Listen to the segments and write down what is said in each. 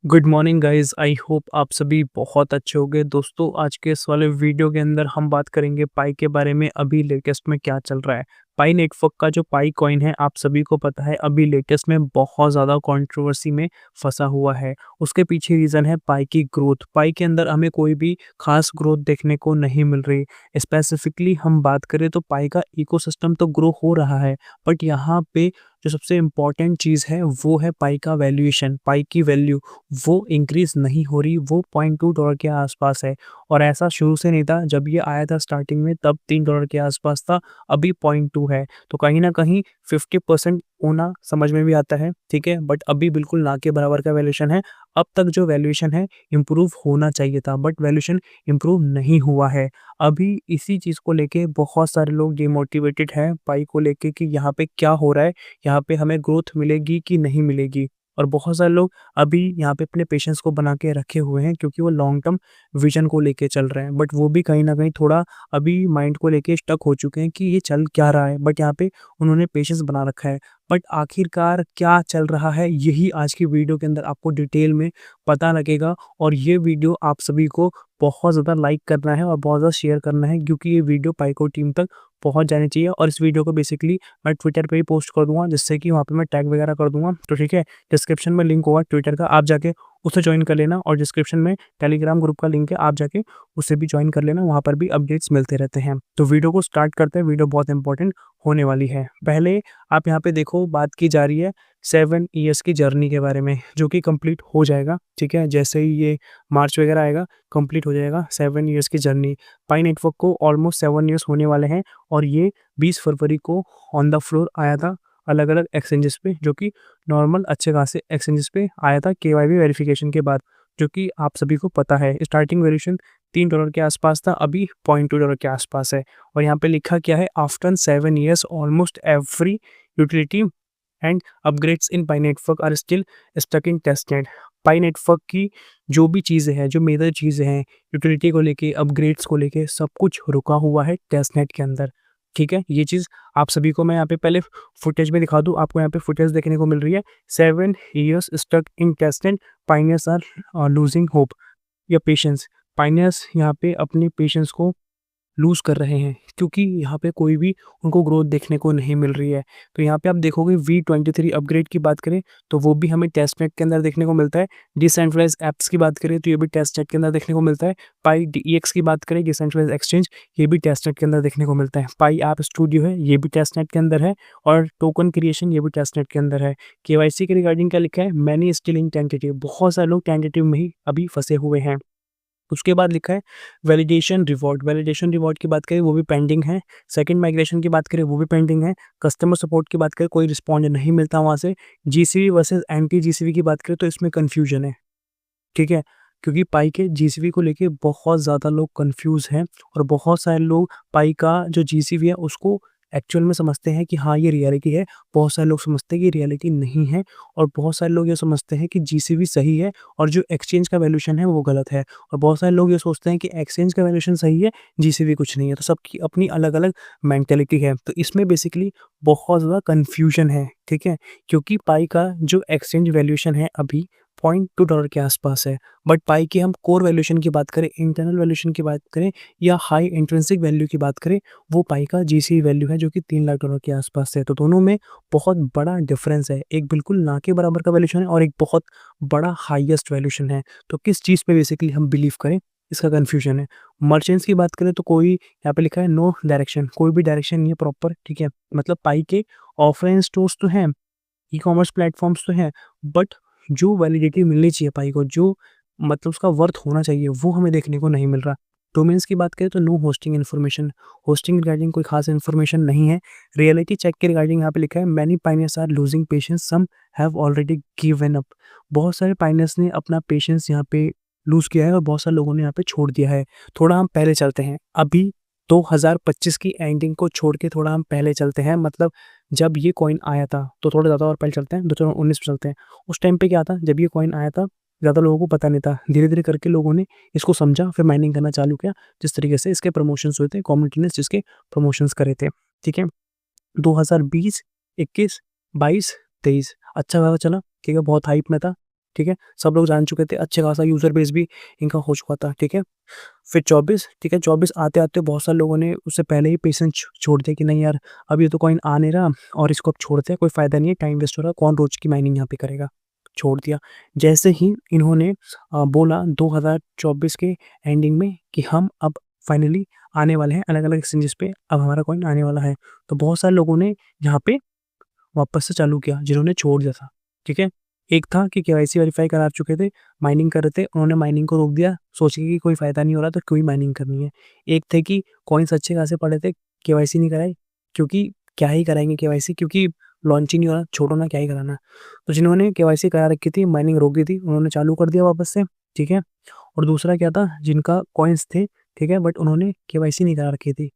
Good morning guys. I hope आप सभी बहुत अच्छे होंगे। दोस्तों, आज के इस वाले वीडियो के अंदर हम बात करेंगे पाई के बारे में। अभी लेटेस्ट में क्या चल रहा है। पाई नेटवर्क का जो पाई कॉइन है, आप सभी को पता है, अभी लेटेस्ट में बहुत ज़्यादा कंट्रोवर्सी में फंसा हुआ है। उसके पीछे रीज़न है पाई की ग्रोथ। पाई के अंदर हमें कोई भी खास ग्रोथ देखने को नहीं मिल रही। स्पेसिफिकली हम बात करें तो पाई का इकोसिस्टम तो ग्रो हो रहा है, बट यहाँ पे जो सबसे इम्पोर्टेंट चीज़ है वो है पाई का वैल्यूएशन। पाई की वैल्यू वो इंक्रीज़ नहीं हो रही, वो $0.2 के आसपास है। और ऐसा शुरू से नहीं था। जब ये आया था स्टार्टिंग में तब $3 के आसपास था, अभी 0.2 है। तो कहीं न कहीं 50% होना समझ में भी आता है, ठीक है? बट अभी बिल्कुल ना के बराबर का वैल्यूएशन है। अब तक जो वैल्यूएशन है इम्प्रूव होना चाहिए था, बट वैल्यूएशन इम्प्रूव नहीं हुआ है। अभी इसी चीज़ को लेके बहुत सारे लोग डिमोटिवेटेड हैं पाई को लेके कि यहाँ पे क्या हो रहा है, यहाँ पे हमें ग्रोथ मिलेगी कि नहीं मिलेगी। और बहुत सारे लोग अभी यहाँ पे अपने पेशेंस को बना के रखे हुए हैं क्योंकि वो लॉन्ग टर्म विजन को लेके चल रहे हैं। बट वो भी कहीं न कहीं थोड़ा अभी माइंड को लेके स्टक हो चुके हैं कि ये चल क्या रहा है, बट यहाँ पे उन्होंने पेशेंस बना रखा है। बट आखिरकार क्या चल रहा है, यही आज की वीडियो के अंदर आपको डिटेल में पता लगेगा। और ये वीडियो आप सभी को बहुत ज़्यादा लाइक करना है और बहुत ज़्यादा शेयर करना है, क्योंकि ये वीडियो पाइको टीम तक पहुँच जानी चाहिए। और इस वीडियो को बेसिकली मैं ट्विटर पे ही पोस्ट कर दूँगा, जिससे कि वहाँ पे मैं टैग वगैरह कर दूँगा। तो ठीक है, डिस्क्रिप्शन में लिंक होगा ट्विटर का, आप जाके उसे जॉइन कर लेना। और डिस्क्रिप्शन में टेलीग्राम ग्रुप का लिंक है, आप जाके उसे भी जॉइन कर लेना, वहाँ पर भी अपडेट्स मिलते रहते हैं। तो वीडियो को स्टार्ट करते हैं, वीडियो बहुत इंपॉर्टेंट होने वाली है। पहले आप यहाँ पे देखो, बात की जा रही है 7 ईयर्स की जर्नी के बारे में, जो कि कंप्लीट हो जाएगा, ठीक है? जैसे ही ये मार्च वगैरह आएगा, कंप्लीट हो जाएगा 7 ईयर्स की जर्नी। पाई नेटवर्क को ऑलमोस्ट 7 ईयर्स होने वाले हैं और ये 20 फरवरी को ऑन द फ्लोर आया था अलग-अलग एक्सचेंजेस पे, जो कि नॉर्मल अच्छे खासे एक्सचेंजेस पे आया था केवाईबी वेरिफिकेशन के बाद, जो कि आप सभी को पता है। स्टार्टिंग वैल्यूएशन $3 के आसपास था, अभी $0.2 के आसपास है। और यहाँ पे लिखा क्या है, after 7 years almost every utility and upgrades in Pi network are still stuck in testnet. Pi network की जो भी चीज़ें हैं, जो मेजर चीज़ें हैं, यूटिलिटी को लेके, अपग्रेड्स को लेके, सब कुछ रुका हुआ है टेस्टनेट के अंदर, ठीक है? ये चीज़ आप सभी को मैं यहाँ पे पहले फुटेज में दिखा दूँ। आपको यहाँ पे फुटेज देखने को मिल रही है। 7 years stuck in testnet, pioneers are losing hope या पेशेंस। पायनियर्स यहाँ पे अपने पेशेंस को लूज़ कर रहे हैं, क्योंकि यहाँ पे कोई भी उनको ग्रोथ देखने को नहीं मिल रही है। तो यहाँ पे आप देखोगे V23 अपग्रेड की बात करें तो वो भी हमें टेस्टनेट के अंदर देखने को मिलता है। डिसेंट्रलाइज्ड ऐप्स की बात करें तो ये भी टेस्टनेट के अंदर देखने को मिलता है। पाई DEX की बात करें, डिसेंट्रलाइज्ड एक्सचेंज, ये भी टेस्टनेट के अंदर देखने को मिलता है। पाई ऐप स्टूडियो है, ये भी टेस्टनेट के अंदर है। और टोकन क्रिएशन, ये भी टेस्टनेट के अंदर है। केवाईसी के रिगार्डिंग क्या लिखा है, मैनी स्टिल इन टेंटेटिव, बहुत सारे लोग टेंटेटिव में ही अभी फंसे हुए हैं। उसके बाद लिखा है वैलिडेशन रिवॉर्ड। वैलिडेशन रिवॉर्ड की बात करें वो भी पेंडिंग है। सेकंड माइग्रेशन की बात करें वो भी पेंडिंग है। कस्टमर सपोर्ट की बात करें, कोई रिस्पॉन्ड नहीं मिलता वहाँ से। जीसीवी वर्सेस एंटी जीसीवी की बात करें तो इसमें कन्फ्यूजन है, ठीक है? क्योंकि पाई के जीसीवी को लेके बहुत ज़्यादा लोग कन्फ्यूज़ हैं। और बहुत सारे लोग पाई का जो जीसीवी है उसको एक्चुअल में समझते हैं कि हाँ, ये रियलिटी है। बहुत सारे लोग समझते हैं कि रियलिटी नहीं है। और बहुत सारे लोग ये समझते हैं कि जीसीवी सही है और जो एक्सचेंज का वैल्यूएशन है वो गलत है। और बहुत सारे लोग ये सोचते हैं कि एक्सचेंज का वैल्यूएशन सही है, जीसीवी कुछ नहीं है। तो सबकी अपनी अलग-अलग मेंटालिटी है। तो इसमें बेसिकली बहुत ज़्यादा कन्फ्यूजन है, ठीक है? क्योंकि पाई का जो एक्सचेंज वैल्यूएशन है अभी $0.2 के आसपास है। बट पाई की हम कोर वैल्यूएशन की बात करें, इंटरनल वैल्यूएशन की बात करें या हाई इंट्रिंसिक वैल्यू की बात करें, वो पाई का जीसीवी वैल्यू है जो कि $3 लाख के आसपास है। तो दोनों में बहुत बड़ा डिफरेंस है। एक बिल्कुल ना के बराबर का वैल्यूएशन है और एक बहुत बड़ा हाईएस्ट वैल्यूएशन है। तो किस चीज़ पे बेसिकली हम बिलीव करें, इसका कन्फ्यूजन है। मर्चेंट्स की बात करें तो कोई यहाँ पे लिखा है नो डायरेक्शन, कोई भी डायरेक्शन नहीं है प्रॉपर, ठीक है? मतलब पाई के ऑफलाइन स्टोर्स तो हैं, ई-कॉमर्स प्लेटफ़ॉर्म्स तो हैं, बट जो वैलिडिटी मिलनी चाहिए पाई को, जो मतलब उसका वर्थ होना चाहिए, वो हमें देखने को नहीं मिल रहा। डोमेन्स की बात करें तो no hosting information, hosting regarding कोई खास इन्फॉर्मेशन नहीं है। रियलिटी चेक के रिगार्डिंग यहाँ पे लिखा है many pioneers are losing patience, some have already given up. बहुत सारे पायनियर्स ने अपना पेशेंस यहाँ पे लूज़ किया है और बहुत सारे लोगों ने यहाँ पे छोड़ दिया है। थोड़ा हम पहले चलते हैं, अभी 2025 की एंडिंग को छोड़ के थोड़ा हम पहले चलते हैं। मतलब जब ये कॉइन आया था तो थोड़ा ज़्यादा और पहले चलते हैं, 2019 में चलते हैं। उस टाइम पे क्या था, जब ये कॉइन आया था ज़्यादा लोगों को पता नहीं था। धीरे-धीरे करके लोगों ने इसको समझा, फिर माइनिंग करना चालू किया। जिस तरीके से इसके प्रमोशंस हुए थे, कम्युनिटी ने जिसके प्रमोशंस करे थे, ठीक है? 2020, 21, 22, 23 अच्छा खासा चला, ठीक है? बहुत हाइप में था। ठीक है? सब लोग जान चुके थे, अच्छे खासा यूज़र बेस भी इनका हो चुका था, ठीक है? फिर 24, ठीक है? 24 आते-आते बहुत सारे लोगों ने उससे पहले ही पेशेंस छोड़ दिया कि नहीं यार, अब ये तो कॉइन आ नहीं रहा और इसको अब छोड़ते हैं, कोई फ़ायदा नहीं है, टाइम वेस्ट हो रहा है, कौन रोज़ की माइनिंग यहाँ पे करेगा? छोड़ दिया। जैसे ही इन्होंने बोला 2024 के एंडिंग में कि हम अब फाइनली आने वाले हैं अलग-अलग एक्सचेंजेस पे, अब हमारा कॉइन आने वाला है। तो बहुत सारे लोगों ने यहाँ पे वापस से चालू किया, जिन्होंने छोड़ दिया था, ठीक है? एक था कि केवाईसी वेरीफ़ाई करा चुके थे, माइनिंग कर रहे थे, उन्होंने माइनिंग को रोक दिया, सोच के कि कोई फ़ायदा नहीं हो रहा तो क्यों ही माइनिंग करनी है। एक थे कि कॉइन्स अच्छे खासे पड़े थे, केवाईसी नहीं कराई, क्योंकि क्या ही कराएँगे केवाईसी, क्योंकि लॉन्च ही नहीं हो रहा, छोड़ो ना क्या ही कराना। तो जिन्होंने केवाईसी करा रखी थी, माइनिंग रोक दी थी, उन्होंने चालू कर दिया वापस से, ठीक है? और दूसरा क्या था, जिनका कॉइन्स थे, ठीक है? बट उन्होंने केवाईसी नहीं करा रखी थी।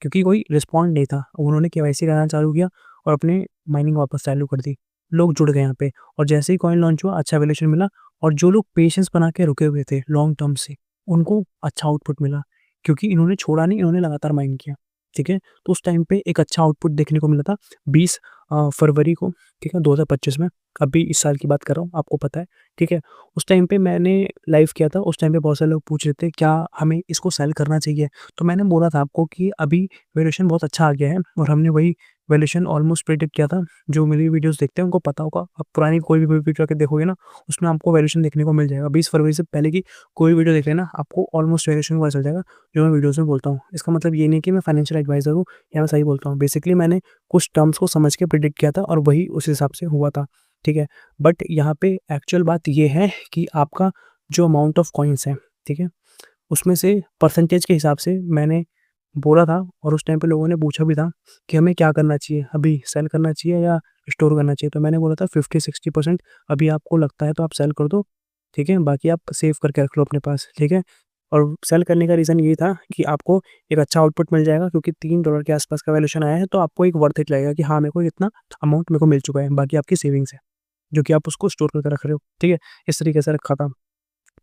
क्योंकि कोई रिस्पॉन्ड नहीं था। उन्होंने केवाईसी कराना चालू किया और अपनी माइनिंग वापस चालू कर दी। लोग जुड़ गए यहाँ पे और जैसे ही कॉइन लॉन्च हुआ, अच्छा वैल्यूएशन मिला और जो लोग पेशेंस बना के रुके हुए थे लॉन्ग टर्म से, उनको अच्छा आउटपुट मिला क्योंकि इन्होंने छोड़ा नहीं, इन्होंने लगातार माइन किया, ठीक है? तो उस टाइम पे एक अच्छा आउटपुट देखने को मिला था 20 फरवरी को, ठीक है, 2025 में। अभी इस साल की बात कर रहा हूँ, आपको पता है, ठीक है? उस टाइम पे मैंने लाइव किया था, उस टाइम पे बहुत सारे लोग पूछ रहे थे, क्या हमें इसको सेल करना चाहिए? तो मैंने बोला था आपको कि अभी वैल्यूएशन बहुत अच्छा आ गया है और हमने वही वैल्यूएशन ऑलमोस्ट प्रेडिक्ट किया था। जो मेरी वीडियोज़ देखते हैं उनको पता होगा, आप पुरानी कोई भी वीडियो आके देखोगे ना, उसमें आपको वैल्यूएशन देखने को मिल जाएगा। 20 फरवरी से पहले की कोई वीडियो देख लेना, आपको ऑलमोस्ट वैल्यूएशन पता चल जाएगा, जो मैं वीडियोज़ में बोलता हूँ। इसका मतलब ये नहीं कि मैं फाइनेंशियल एडवाइज़र हूँ या मैं सही बोलता हूँ। बेसिकली मैंने कुछ टर्म्स को समझ के प्रेडिक्ट किया था और वही उस हिसाब से हुआ था, ठीक है? बट यहाँ पे एक्चुअल बात ये है कि आपका जो अमाउंट ऑफ कॉइन्स है, ठीक है? उसमें से परसेंटेज के हिसाब से मैंने बोला था और उस टाइम पे लोगों ने पूछा भी था कि हमें क्या करना चाहिए, अभी सेल करना चाहिए या स्टोर करना चाहिए? तो मैंने बोला था 50-60% अभी आपको लगता है तो आप सेल कर दो, ठीक है? बाकी आप सेव करके रख लो अपने पास, ठीक है? और सेल करने का रीज़न ये था कि आपको एक अच्छा आउटपुट मिल जाएगा क्योंकि $3 के आस-पास का वैल्यूएशन आया है, तो आपको एक वर्थ इट लगेगा कि हाँ, मेरे को इतना अमाउंट मेरे को मिल चुका है, बाकी आपकी सेविंग्स है, जो कि आप उसको स्टोर करके रख रहे हो, ठीक है? इस तरीके से रखा था।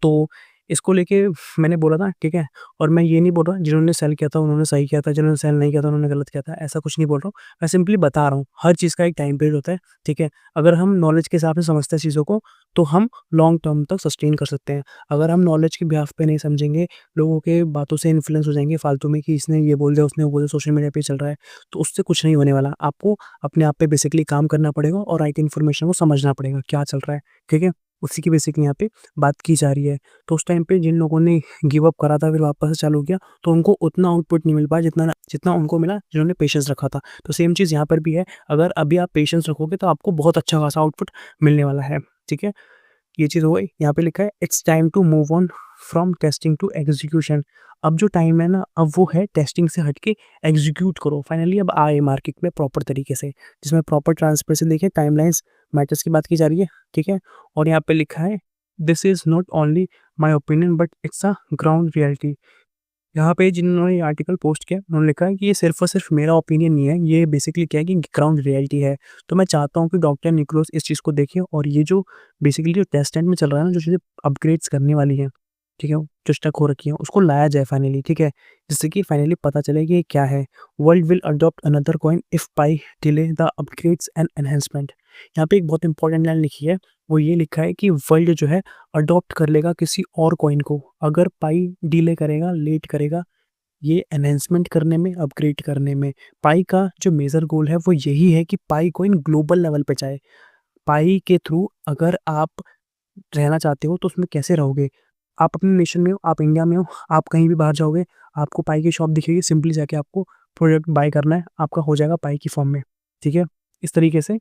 तो इसको लेके मैंने बोला था, ठीक है? और मैं ये नहीं बोल रहा जिन्होंने सेल किया था उन्होंने सही किया था, जिन्होंने सेल नहीं किया था उन्होंने गलत किया था, ऐसा कुछ नहीं बोल रहा हूँ। मैं सिंपली बता रहा हूँ, हर चीज़ का एक टाइम पीरियड होता है, ठीक है? अगर हम नॉलेज के हिसाब से समझते हैं चीज़ों को, तो हम लॉन्ग टर्म तक सस्टेन कर सकते हैं। अगर हम नॉलेज के बिहाफ़ पे नहीं समझेंगे, लोगों के बातों से इन्फ्लुएंस हो जाएँगे फालतू में कि इसने ये बोल दिया, उसने वो बोल दिया, सोशल मीडिया पे चल रहा है, तो उससे कुछ नहीं होने वाला। आपको अपने आप पे बेसिकली काम करना पड़ेगा और राइट इन्फॉर्मेशन को समझना पड़ेगा, क्या चल रहा है, ठीक है? उसी की बेसिकली यहाँ पे बात की जा रही है। तो उस टाइम पे जिन लोगों ने गिव अप करा था फिर वापस से चालू किया, तो उनको उतना आउटपुट नहीं मिल पाया जितना जितना उनको मिला जिन्होंने पेशेंस रखा था। तो सेम चीज़ यहाँ पर भी है, अगर अभी आप पेशेंस रखोगे तो आपको बहुत अच्छा खासा आउटपुट मिलने वाला है, ठीक है? ये चीज़ हो गई, यहाँ पे लिखा है it's time to move on from testing to execution. अब जो टाइम है ना, अब वो है टेस्टिंग से हट के एग्जीक्यूट करो। फाइनली अब आए मार्केट में प्रॉपर तरीके से, जिसमें प्रॉपर ट्रांसपेरेंसी देखिए, टाइमलाइन्स मैटर्स की बात की जा रही है, ठीक है? और यहाँ पे लिखा है this is not only my opinion but it's a ground reality. यहाँ पे जिन्होंने ये आर्टिकल पोस्ट किया, उन्होंने लिखा है कि ये सिर्फ़ और सिर्फ़ मेरा ओपिनियन नहीं है, ये बेसिकली क्या है कि ग्राउंड रियलिटी है। तो मैं चाहता हूँ कि डॉक्टर निकोलस इस चीज़ को देखें और ये जो बेसिकली जो टेस्ट एंड में चल रहा है ना, जो चीज़ें अपग्रेड्स करने वाली हैं, ठीक है? जो स्टक हो रखी हैं, उसको लाया जाए फाइनली, ठीक है? जिससे कि फाइनली पता चले कि ये क्या है। World will adopt another coin if pi delay the upgrades and enhancement. यहाँ पे एक बहुत इंपॉर्टेंट लाइन लिखी है, वो ये लिखा है कि वर्ल्ड जो है अडॉप्ट कर लेगा किसी और कॉइन को, अगर पाई डिले करेगा, लेट करेगा ये एनहांसमेंट करने में, अपग्रेड करने में। पाई का जो मेजर गोल है वो यही है कि पाई कॉइन ग्लोबल लेवल पे जाए। पाई के थ्रू अगर आप रहना चाहते हो तो उसमें कैसे रहोगे? आप अपने नेशन में हो, आप इंडिया में हो, आप कहीं भी बाहर जाओगे, आपको पाई की शॉप दिखेगी, सिंपली जाके आपको प्रोडक्ट बाय करना है, आपका हो जाएगा पाई की फॉर्म में, ठीक है? इस तरीके से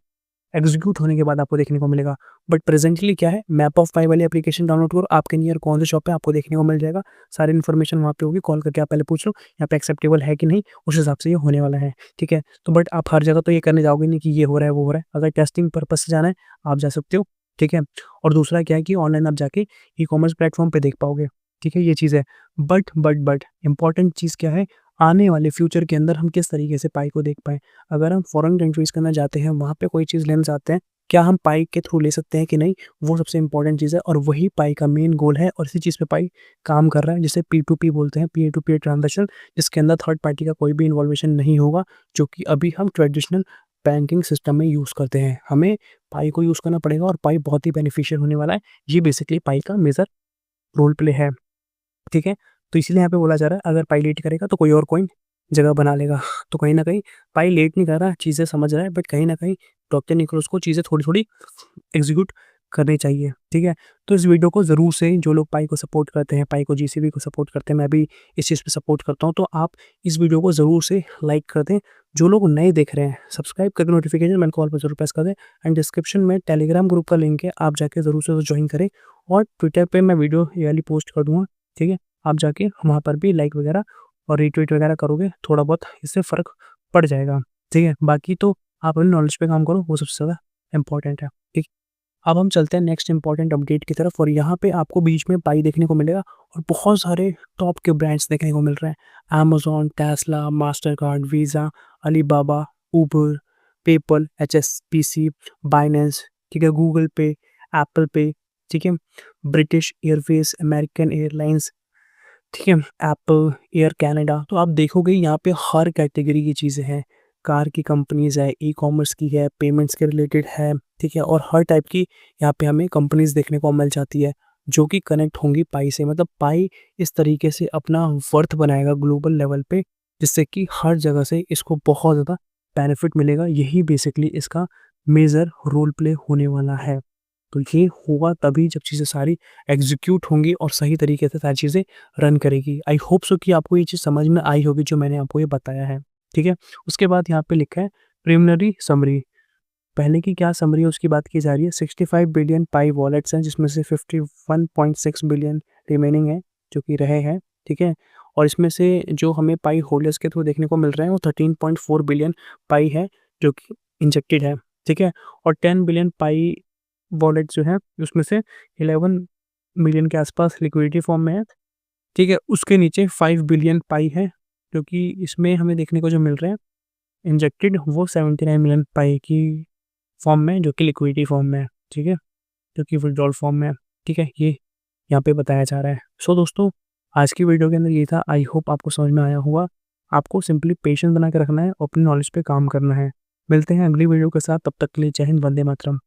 एग्ज़ीक्यूट होने के बाद आपको देखने को मिलेगा। बट प्रेज़ेंटली क्या है, मैप ऑफ पाई वाली एप्लीकेशन डाउनलोड करो, आपके नियर कौन सी शॉप है आपको देखने को मिल जाएगा। सारी इन्फॉर्मेशन वहाँ पे होगी, कॉल करके आप पहले पूछ लो, यहाँ पे एक्सेप्टेबल है कि नहीं, उस हिसाब से ये होने वाला है, ठीक है? तो बट आप हर जगह तो ये करने जाओगे नहीं कि ये हो रहा है, वो हो रहा है। अगर टेस्टिंग पर्पज़ से जाना है, आप जा सकते हो, ठीक है? और दूसरा क्या है कि ऑनलाइन आप जाके ई-कॉमर्स प्लेटफ़ॉर्म पे देख पाओगे, ठीक है? ये चीज़ है। बट इम्पोर्टेंट चीज़ क्या है, आने वाले फ्यूचर के अंदर हम किस तरीके से पाई को देख पाएँ। अगर हम फ़ॉरेन कंट्रीज़ के अंदर जाते हैं, वहाँ पे कोई चीज़ लेना चाहते हैं, क्या हम पाई के थ्रू ले सकते हैं कि नहीं, वो सबसे इम्पोर्टेंट चीज़ है और वही पाई का मेन गोल है और इसी चीज़ पे पाई काम कर रहा है, जिसे P2P बोलते हैं, पीयर टू पीयर ट्रांज़ैक्शन, जिसके अंदर थर्ड पार्टी का कोई भी इन्वॉल्वेशन नहीं होगा, जो कि अभी हम ट्रेडिशनल बैंकिंग सिस्टम में यूज़ करते हैं। हमें पाई को यूज़ करना पड़ेगा और पाई बहुत ही बेनिफिशियल होने वाला है। ये बेसिकली पाई का मेजर रोल प्ले है, ठीक है? तो इसीलिए यहाँ पे बोला जा रहा है अगर पाई लेट करेगा तो कोई और कॉइन जगह बना लेगा। तो कहीं न कहीं पाई लेट नहीं कर रहा, चीज़ें समझ रहा है, बट कहीं न कहीं डॉक्टर निकोलस को चीज़ें थोड़ी-थोड़ी एग्ज़ीक्यूट करनी चाहिए, ठीक है? तो इस वीडियो को ज़रूर से जो लोग पाई को सपोर्ट करते हैं, पाई को जीसीबी को सपोर्ट करते हैं, मैं भी इस चीज़ पे सपोर्ट करता हूँ, तो आप इस वीडियो को ज़रूर से लाइक कर दें। जो लोग नए देख रहे हैं, सब्सक्राइब करके नोटिफ़िकेशन बेल को ऑल पे ज़रूर प्रेस कर दें एंड डिस्क्रिप्शन में टेलीग्राम ग्रुप का लिंक है, आप जाके ज़रूर से जॉइन करें और ट्विटर पे मैं वीडियो ये वाली पोस्ट कर दूँगा, ठीक है? आप जाके वहाँ पर भी लाइक वगैरह और रीट्वीट वगैरह करोगे, थोड़ा बहुत इससे फ़र्क पड़ जाएगा, ठीक है? बाकी तो आप अपनी नॉलेज पे काम करो, वो सबसे ज़्यादा इम्पोर्टेंट है, ठीक? अब हम चलते हैं नेक्स्ट इम्पोर्टेंट अपडेट की तरफ और यहाँ पे आपको बीच में पाई देखने को मिलेगा और बहुत सारे टॉप के ब्रांड्स देखने को मिल रहे हैं। Amazon, Tesla, Mastercard, Visa, Alibaba, Uber, PayPal, HSBC, Binance, ठीक है? गूगल पे, एप्पल पे, ठीक है? ब्रिटिश एयरवेज़, अमेरिकन एयरलाइंस, ठीक है? एप्पल, एयर कनाडा, तो आप देखोगे यहाँ पे हर कैटेगरी की चीज़ें हैं। कार की कंपनीज़ है, ई-कॉमर्स की है, पेमेंट्स के रिलेटेड है, ठीक है? और हर टाइप की यहाँ पे हमें कंपनीज़ देखने को मिल जाती है, जो कि कनेक्ट होंगी पाई से। मतलब पाई इस तरीके से अपना वर्थ बनाएगा ग्लोबल लेवल पे, जिससे कि हर जगह से इसको बहुत ज़्यादा बेनिफिट मिलेगा। यही बेसिकली इसका मेजर रोल प्ले होने वाला है। तो ये होगा तभी जब चीज़ें सारी एग्ज़ीक्यूट होंगी और सही तरीके से सारी चीज़ें रन करेगी। आई होप सो कि आपको ये चीज़ समझ में आई होगी जो मैंने आपको ये बताया है, ठीक है? उसके बाद यहाँ पे लिखा है प्रिलिमिनरी समरी। पहले की क्या समरी है उसकी बात की जा रही है। 65 बिलियन पाई वॉलेट्स हैं जिसमें से 51.6 बिलियन रिमेनिंग है जो कि रहे हैं, ठीक है? और इसमें से जो हमें पाई होल्डर्स के थ्रू देखने को मिल रहे हैं वो 13.4 बिलियन पाई है जो कि इंजेक्टेड है, ठीक है? और 10 बिलियन पाई वॉलेट जो है उसमें से 11 मिलियन के आसपास लिक्विडिटी फॉर्म में है, ठीक है? उसके नीचे 5 बिलियन पाई है जो कि इसमें हमें देखने को जो मिल रहे हैं इंजेक्टेड वो 79 मिलियन पाई की फॉर्म में जो कि लिक्विडिटी फॉर्म में है, ठीक है? जो कि विथड्रॉल फॉर्म में है, ठीक है? ये यहाँ पे बताया जा रहा है। सो दोस्तों आज की वीडियो के अंदर ये था। आई होप आपको समझ में आया होगा। आपको सिंपली पेशेंस बना के रखना है और अपनी नॉलेज पे काम करना है। मिलते हैं अगली वीडियो के साथ, तब तक के लिए जय हिंद, वंदे मातरम।